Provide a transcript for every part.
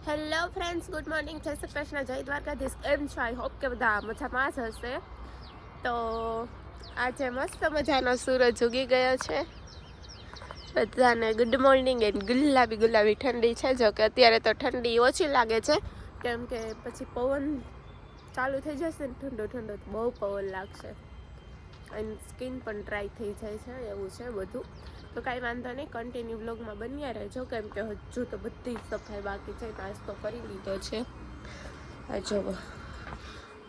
Hello friends, good morning, જય શ્રી કૃષ્ણ, જય દ્વારકાધીશ. એમ છો? આઈ હોપ કે બધા મજામાં જ હશે. તો આજે મસ્ત મજાનો સૂરજ ઉગી ગયો છે. બધાને ગુડ મોર્નિંગ એન્ડ ગુલાબી ગુલાબી ઠંડી છે. જો કે અત્યારે તો ઠંડી ઓછી લાગે છે, કેમ કે પછી પવન ચાલુ થઈ જશે ને ઠંડો ઠંડો, બહુ પવન લાગશે અને સ્કિન પણ ડ્રાય થઈ જાય છે. એવું છે બધું. તો કાંઈ વાંધો નહીં, કન્ટિન્યુ વ્લોગમાં બન્યા રહેજો, કેમ કે હજુ તો બધી સફાઈ બાકી છે. નાસ્તો કરી લીધો છે. આ જો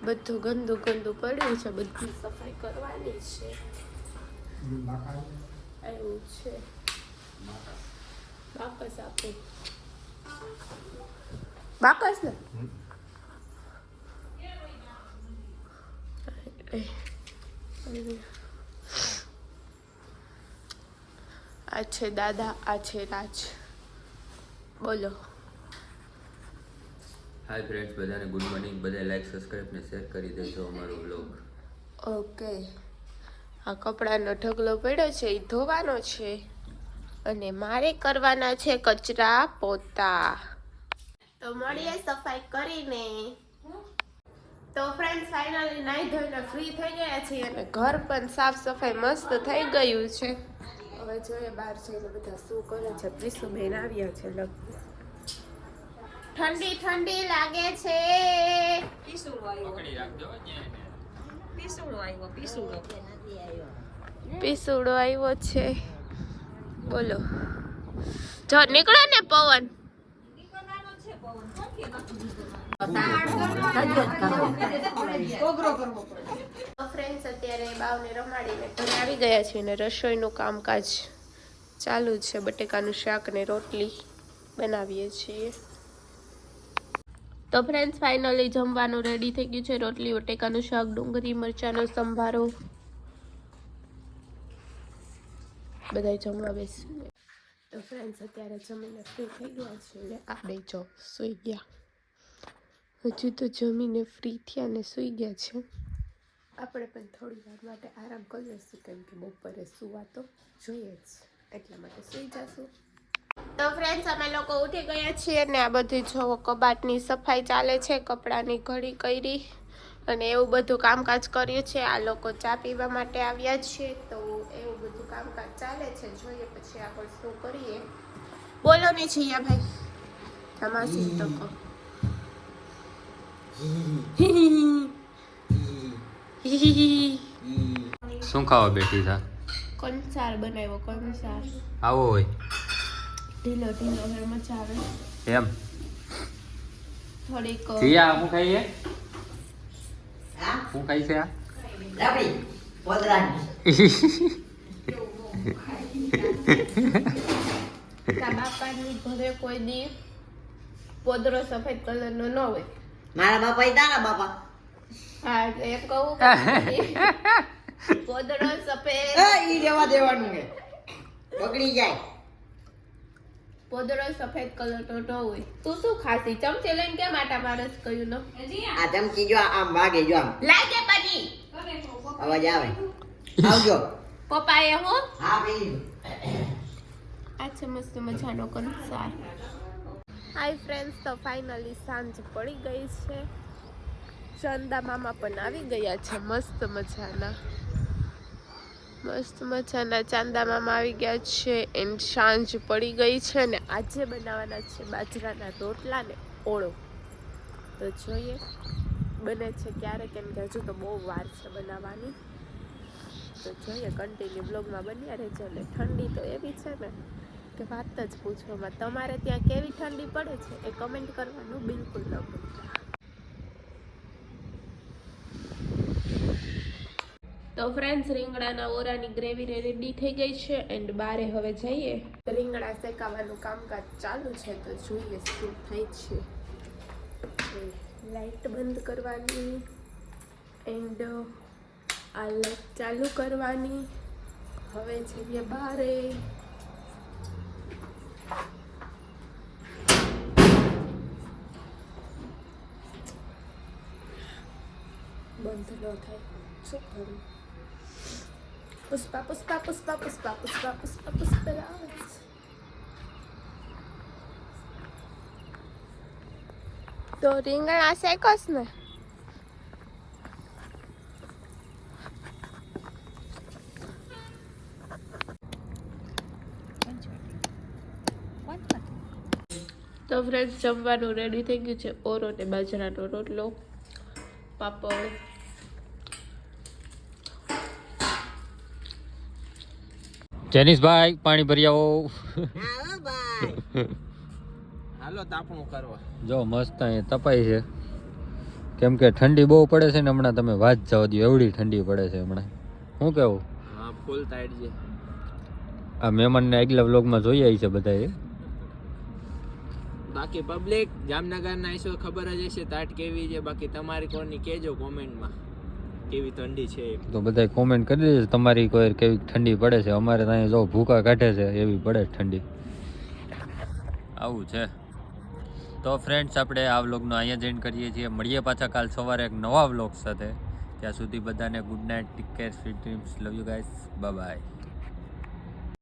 બધું ગંદુ ગંદુ પડ્યું છે, બધી સફાઈ કરવાની છે. એવું છે. બાકસ આપું, બાકસ ને આ છે દાદા, આ છે રાજ. બોલો. હાય ફ્રેન્ડ્સ, બધાને ગુડ મોર્નિંગ. બધા લાઈક, સબસ્ક્રાઇબ ને શેર કરી દેજો અમારો વ્લોગ. ઓકે. આ કપડાનો ઢગલો પડ્યો છે, એ ધોવાનો છે અને મારે કરવાના છે કચરા પોતા. તો મળીએ સફાઈ કરીને. તો ફ્રેન્ડ્સ, ફાઇનલી નાઈ ધોઈને ફ્રી થઈ ગયા છીએ અને ઘર પણ સાફ સફાઈ મસ્ત થઈ ગયું છે. હવે જોઈએ બહાર જઈને બધા શું કરે છે. પ્રીસુબેન આવ્યા છે લગભગ. ઠંડી ઠંડી લાગે છે. પીસુડો આવ્યો છે. બોલો. જો નીકળે ને પવન. ફ્રેન્ડ્સ, અત્યારે બાવને રમાડીને ઘરે આવી ગયા છે અને રસોઈનું કામકાજ ચાલુ છે. બટેકાનું શાક ને રોટલી બનાવીએ છીએ. તો ફ્રેન્ડ્સ, ફાઇનલી જમવાનું રેડી થઈ ગયું છે. રોટલી, બટેકાનું શાક, ડુંગળી મરચાંનો સંભારો. બધા જમવા બેસી. તો ફ્રેન્ડ્સ, અત્યારે જમીને ફ્રી થઈ ગયા છે ને આપણે જો સૂઈ ગયા. હજુ તો જમીને ફ્રી થયા ને સૂઈ ગયા છે. આપણે પણ થોડી વાર માટે આરામ કરી લઈશું, કેમ કે બપોરે સુવા તો જોઈએ જ, એટલા માટે સૂઈ જશું. તો ફ્રેન્ડ્સ, અમે લોકો ઉઠી ગયા છીએ ને આ બધી જો કબાટની સફાઈ ચાલે છે, કપડાની ઘડી કરી અને એવું બધું કામકાજ કર્યું છે. આ લોકો ચા પીવા માટે આવ્યા છે, તો એવું બધું કામકાજ ચાલે છે. જોઈએ પછી આપણે શું કરીએ. બોલો ને છૈયા ભાઈ, તમાસી તો કહો. શું ખાવા બેઠી થા? કંસાર બનાવ્યો, કંસાર. આવો હોય ઢીલો ઢીલો હે, મજા આવે એમ. થોડીક. જીયા હું ખાઈ છે? હું ખાઈ છે આ? રાબડી પોદરાની તા બાપાની ઘરે કોઈ દી પોદરો સફેદ કલરનો ન હોય. મારા બાપા ઈ તારા બાપા હા, એટલે એમ કહું પોદરો સફેદ. ઈ રેવા દેવાનું હે, બગડી જાય. પોદરો સફેદ કલરનો ન હોય. તું શું ખાસી ચમચે લઈને કેમ આટા મારસ કહ્યું ન? આ ધમકી જો આમ વાગે જો આમ લાગે પડી અવાજ આવે. આવજો. પપ્પાએ હો. હા ભાઈ. આ છે મસ્ત મજાનો કંસાર. હાય ફ્રેન્ડ્સ, તો ફાઇનલી સાંજ પડી ગઈ છે. ચંદા મામા પણ આવી ગયા છે. મસ્ત મજાના ચાંદા મામા આવી ગયા છે. એન્ડ સાંજ પડી ગઈ છે ને આજે બનાવવાના છે બાજરાના રોટલા ને ઓળો. તો જોઈએ બને છે ક્યારે, કેમ કે હજુ તો બહુ વાર છે બનાવવાની. તો જોઈએ, કન્ટિન્યુ બ્લોગમાં બન્યા રહેજો. ને ઠંડી તો એવી છે ને કે વાત જ પૂછવામાં. તમારે ત્યાં કેવી ઠંડી પડે છે એ કમેન્ટ કરવાનું બિલકુલ ન ભૂલતા. તો ફ્રેન્ડ્સ, રીંગણાના ઓરાની ગ્રેવી રેડી થઈ ગઈ છે એન્ડ બારે હવે જઈએ. રીંગણા શેકાવાનું કામકાજ ચાલુ છે, તો જોઈએ શું થાય છે. લાઈટ બંધ કરવાની એન્ડ આ લાઈટ ચાલુ કરવાની. હવે જઈએ બારે. બંધ ન થાય, શું કરું? પુષ્પા પુષ્પા પુષ્પા પુષ્પા પુષ્પા પુષ્પા પુષ્પા. તો રીંગણા શેકોસ ને તો ફ્રેન્ડ્સ જમવાનું રેડી થઈ ગયું છે. ઓરો ને બાજરાનો રોટલો, પાપડ. જેનિશભાઈ પાણી ભરી આવો. હા ભાઈ હાલો તાપણું કરવા. જો મસ્ત અહીં તપાઈ છે, કેમ કે ઠંડી બહુ પડે છે ને હમણાં. તમે વાત જવા દો, એવડી ઠંડી પડે છે હમણાં. શું કેવું? હા ફૂલ ટાઈટ છે. આ મહેમાનને આગલા વ્લોગમાં જોઈ આવી છે બધાએ. બાકી પબ્લિક જામનગરના ઈશ્વર ખબર જ હશે તાટ કેવી છે. બાકી તમારી કોની કહેજો કોમેન્ટમાં કેવી ઠંડી છે. તો બધાએ કોમેન્ટ કરી દેજો તમારી કોઈ કેવી ઠંડી પડે છે. અમારે ત્યાં જો ભૂકા કાઢે છે એવી પડે ઠંડી. આવું છે. તો ફ્રેન્ડ્સ આપણે આ વ્લોગનો અહીંયા જ એન્ડ કરીએ છીએ. મળીએ પાછા કાલ સવારે એક નવા વ્લોગ સાથે. ત્યાં સુધી બધાને good night, take care, sweet dreams, love you guys, bye bye.